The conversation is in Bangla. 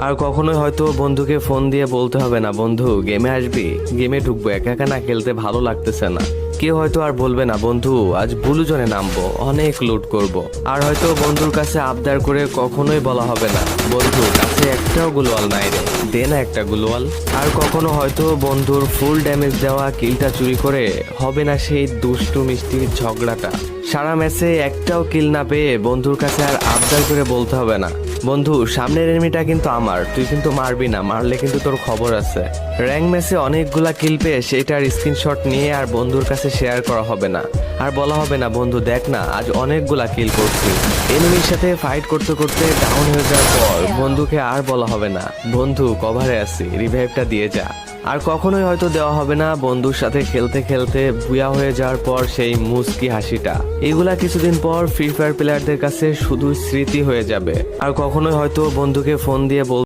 আর কখনোই হয়তো বন্ধুকে ফোন দিয়ে বলতে হবে না, বন্ধু গেমে আসবি, গেমে ঢুকবো, একা একা না খেলতে ভালো লাগতেছে না। কেউ হয়তো আর বলবে না, বন্ধু আজ ব্লু জোনে নামবো, অনেক লুট করব। আর হয়তো বন্ধুর কাছে আবদার করে কখনোই বলা হবে না, বন্ধু কাছে একটাও গ্লোয়াল নাই রে, দে না একটা গ্লোয়াল। আর কখনো হয়তো বন্ধুর ফুল ড্যামেজ দেওয়া কিলটা চুরি করে হবে না সেই দুষ্টু মিষ্টি ঝগড়াটা। সারা ম্যাচে একটাও কিল না পেয়ে বন্ধুর কাছে আর আবদার করে বলতে হবে না, বন্ধু সামনের এনিমিটা কিন্তু আমার, তুই কিন্তু মারবি না, মারলে কিন্তু তোর খবর আছে। র্যাঙ্ক ম্যাচে অনেকগুলা কিল পেয়ে সেটার স্ক্রিনশট নিয়ে আর বন্ধুর কাছে শেয়ার করা হবে না। আর বলা হবে না, বন্ধু দেখ না আজ অনেকগুলা কিল করছি। এনিমির সাথে ফাইট করতে করতে ডাউন হয়ে যাওয়ার পর বন্ধুকে আর বলা হবে না, বন্ধু কভারে আছি, রিভাইভটা দিয়ে যা। আর কখনোই হয়তো দেওয়া হবে না বন্ধুর সাথে খেলতে খেলতে বুয়া হয়ে যাওয়ার পর সেই মুস্কি হাসিটা। এগুলা কিছুদিন পর ফ্রি ফায়ার প্লেয়ারদের কাছে শুধু স্মৃতি হয়ে যাবে। আর কখনোই হয়তো বন্ধুকে ফোন দিয়ে